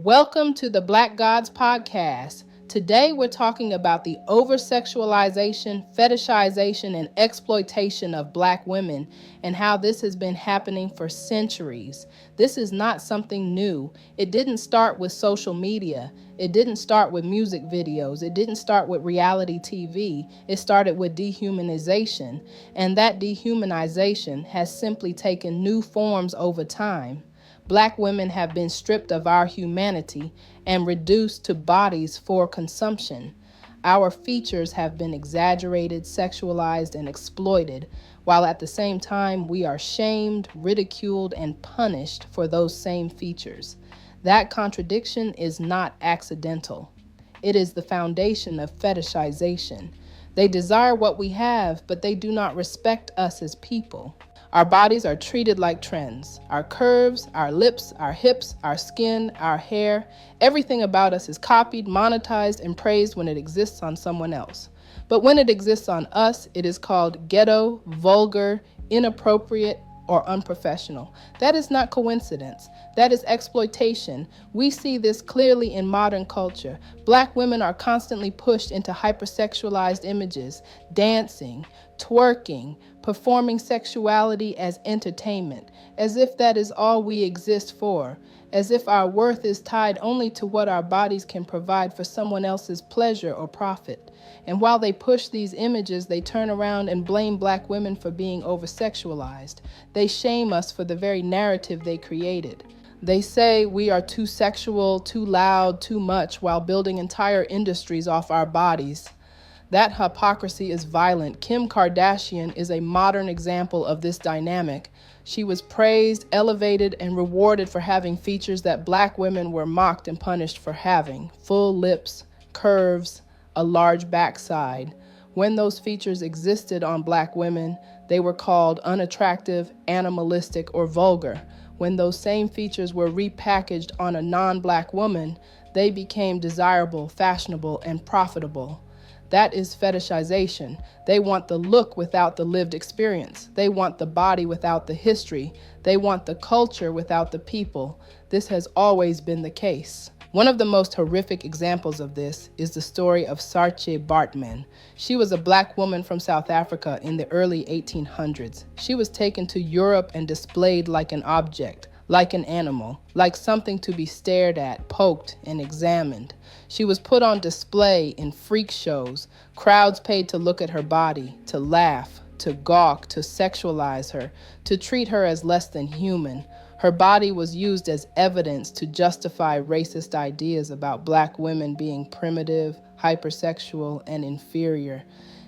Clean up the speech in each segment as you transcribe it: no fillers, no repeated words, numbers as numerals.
Welcome to the Black Gods Podcast. Today we're talking about the oversexualization, fetishization, and exploitation of Black women and how this has been happening for centuries. This is not something new. It didn't start with social media. It didn't start with music videos. It didn't start with reality TV. It started with dehumanization, and that dehumanization has simply taken new forms over time. Black women have been stripped of our humanity and reduced to bodies for consumption. Our features have been exaggerated, sexualized, and exploited, while at the same time we are shamed, ridiculed, and punished for those same features. That contradiction is not accidental. It is the foundation of fetishization. They desire what we have, but they do not respect us as people. Our bodies are treated like trends. Our curves, our lips, our hips, our skin, our hair, everything about us is copied, monetized, and praised when it exists on someone else. But when it exists on us, it is called ghetto, vulgar, inappropriate, or unprofessional. That is not coincidence. That is exploitation. We see this clearly in modern culture. Black women are constantly pushed into hypersexualized images, dancing, twerking, performing sexuality as entertainment, as if that is all we exist for, as if our worth is tied only to what our bodies can provide for someone else's pleasure or profit. And while they push these images, they turn around and blame Black women for being oversexualized. They shame us for the very narrative they created. They say we are too sexual, too loud, too much, while building entire industries off our bodies. That hypocrisy is violent. Kim Kardashian is a modern example of this dynamic. She was praised, elevated, and rewarded for having features that Black women were mocked and punished for having: full lips, curves, a large backside. When those features existed on Black women, they were called unattractive, animalistic, or vulgar. When those same features were repackaged on a non-Black woman, they became desirable, fashionable, and profitable. That is fetishization. They want the look without the lived experience. They want the body without the history. They want the culture without the people. This has always been the case. One of the most horrific examples of this is the story of Saartjie Baartman. She was a Black woman from South Africa in the early 1800s. She was taken to Europe and displayed like an object, like an animal, like something to be stared at, poked, and examined. She was put on display in freak shows. Crowds paid to look at her body, to laugh, to gawk, to sexualize her, to treat her as less than human. Her body was used as evidence to justify racist ideas about Black women being primitive, hypersexual, and inferior.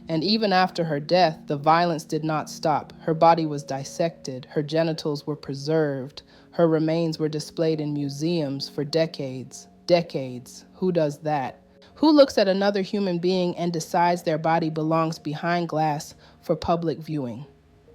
And even after her death, the violence did not stop. Her body was dissected. Her genitals were preserved. Her remains were displayed in museums for decades. Decades. Who does that? Who looks at another human being and decides their body belongs behind glass for public viewing?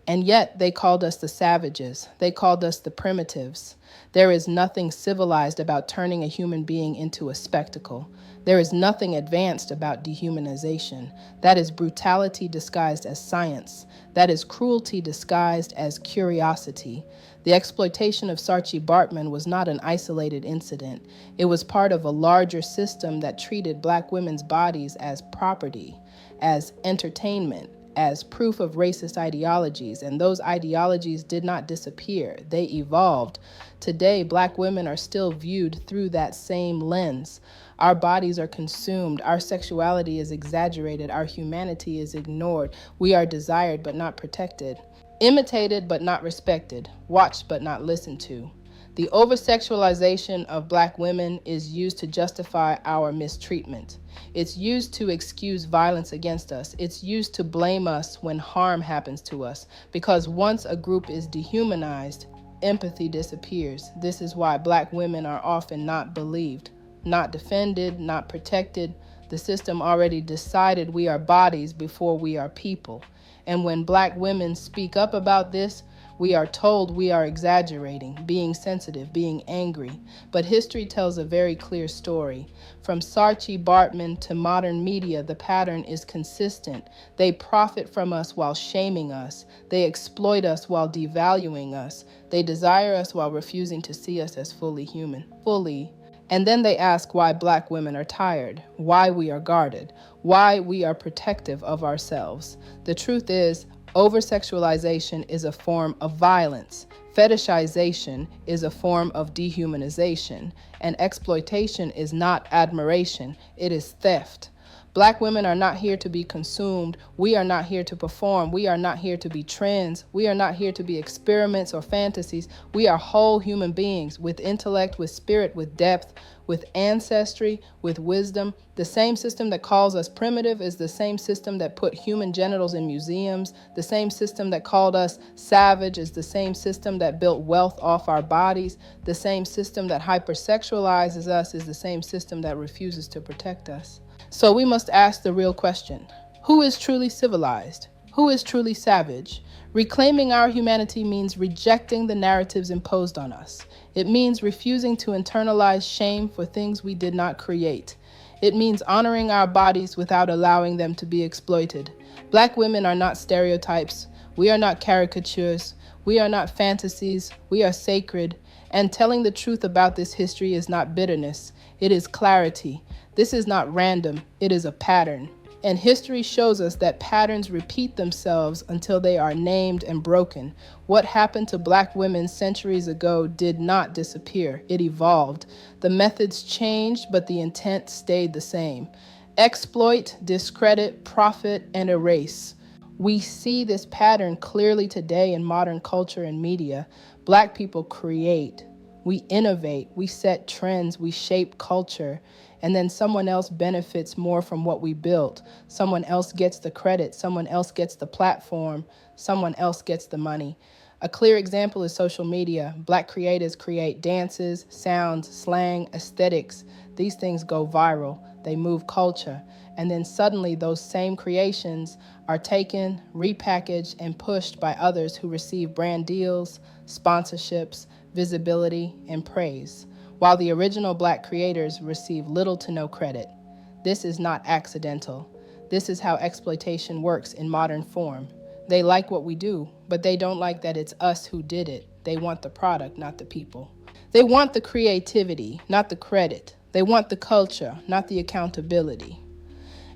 And yet they called us the savages. They called us the primitives. There is nothing civilized about turning a human being into a spectacle. There is nothing advanced about dehumanization. That is brutality disguised as science. That is cruelty disguised as curiosity. The exploitation of Saartjie Baartman was not an isolated incident. It was part of a larger system that treated Black women's bodies as property, as entertainment, as proof of racist ideologies, and those ideologies did not disappear. They evolved. Today, Black women are still viewed through that same lens. Our bodies are consumed. Our sexuality is exaggerated. Our humanity is ignored. We are desired but not protected, imitated but not respected, watched but not listened to. The oversexualization of Black women is used to justify our mistreatment. It's used to excuse violence against us. It's used to blame us when harm happens to us. Because once a group is dehumanized, empathy disappears. This is why Black women are often not believed, not defended, not protected. The system already decided we are bodies before we are people. And when Black women speak up about this, we are told we are exaggerating, being sensitive, being angry. But history tells a very clear story. From Saartjie Baartman to modern media, the pattern is consistent. They profit from us while shaming us. They exploit us while devaluing us. They desire us while refusing to see us as fully human, fully And then they ask why Black women are tired, why we are guarded, why we are protective of ourselves. The truth is, oversexualization is a form of violence. Fetishization is a form of dehumanization. And exploitation is not admiration, it is theft. Black women are not here to be consumed. We are not here to perform. We are not here to be trends. We are not here to be experiments or fantasies. We are whole human beings with intellect, with spirit, with depth, with ancestry, with wisdom. The same system that calls us primitive is the same system that put human genitals in museums. The same system that called us savage is the same system that built wealth off our bodies. The same system that hypersexualizes us is the same system that refuses to protect us. So we must ask the real question: who is truly civilized? Who is truly savage? Reclaiming our humanity means rejecting the narratives imposed on us. It means refusing to internalize shame for things we did not create. It means honoring our bodies without allowing them to be exploited. Black women are not stereotypes. We are not caricatures. We are not fantasies. We are sacred. And telling the truth about this history is not bitterness. It is clarity. This is not random. It is a pattern. And history shows us that patterns repeat themselves until they are named and broken. What happened to Black women centuries ago did not disappear. It evolved. The methods changed, but the intent stayed the same. Exploit, discredit, profit, and erase. We see this pattern clearly today in modern culture and media. Black people create. We innovate. We set trends. We shape culture. And then someone else benefits more from what we built. Someone else gets the credit. Someone else gets the platform. Someone else gets the money. A clear example is social media. Black creators create dances, sounds, slang, aesthetics. These things go viral. They move culture. And then suddenly those same creations are taken, repackaged, and pushed by others who receive brand deals, sponsorships, visibility, and praise, while the original Black creators receive little to no credit. This is not accidental. This is how exploitation works in modern form. They like what we do, but they don't like that it's us who did it. They want the product, not the people. They want the creativity, not the credit. They want the culture, not the accountability.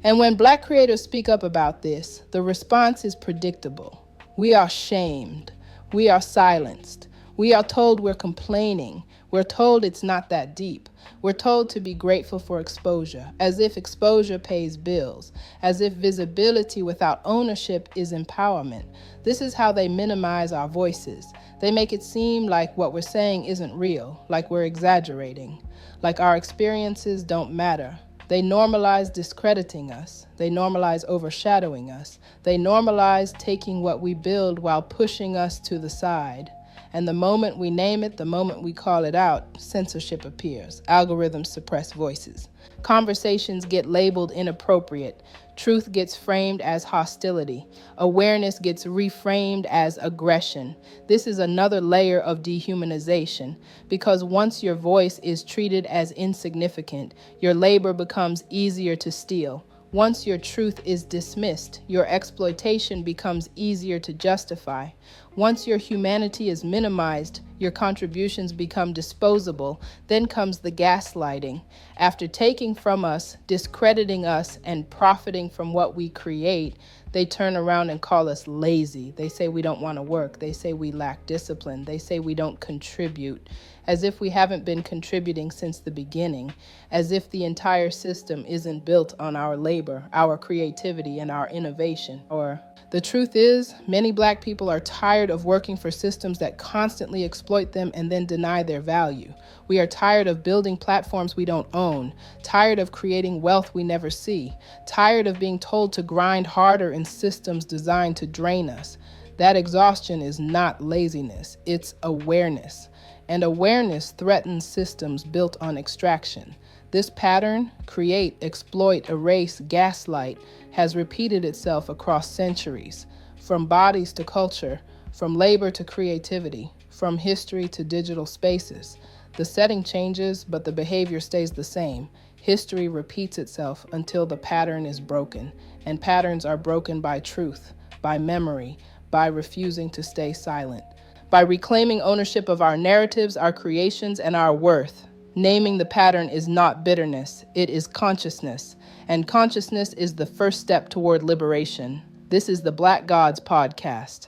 And when Black creators speak up about this, the response is predictable. We are shamed. We are silenced. We are told we're complaining. We're told it's not that deep. We're told to be grateful for exposure, as if exposure pays bills, as if visibility without ownership is empowerment. This is how they minimize our voices. They make it seem like what we're saying isn't real, like we're exaggerating, like our experiences don't matter. They normalize discrediting us. They normalize overshadowing us. They normalize taking what we build while pushing us to the side. And the moment we name it, the moment we call it out, censorship appears. Algorithms suppress voices. Conversations get labeled inappropriate. Truth gets framed as hostility. Awareness gets reframed as aggression. This is another layer of dehumanization, because once your voice is treated as insignificant, your labor becomes easier to steal. Once your truth is dismissed, your exploitation becomes easier to justify. Once your humanity is minimized, your contributions become disposable. Then comes the gaslighting. After taking from us, discrediting us, and profiting from what we create, they turn around and call us lazy. They say we don't want to work. They say we lack discipline. They say we don't contribute, as if we haven't been contributing since the beginning, as if the entire system isn't built on our labor, our creativity, and our innovation. Or the truth is, many Black people are tired of working for systems that constantly exploit them and then deny their value. We are tired of building platforms we don't own, tired of creating wealth we never see, tired of being told to grind harder in systems designed to drain us. That exhaustion is not laziness, it's awareness. And awareness threatens systems built on extraction. This pattern, create, exploit, erase, gaslight, has repeated itself across centuries, from bodies to culture, from labor to creativity, from history to digital spaces. The setting changes, but the behavior stays the same. History repeats itself until the pattern is broken, and patterns are broken by truth, by memory, by refusing to stay silent, by reclaiming ownership of our narratives, our creations, and our worth. Naming the pattern is not bitterness, it is consciousness. And consciousness is the first step toward liberation. This is the Black Gods Podcast.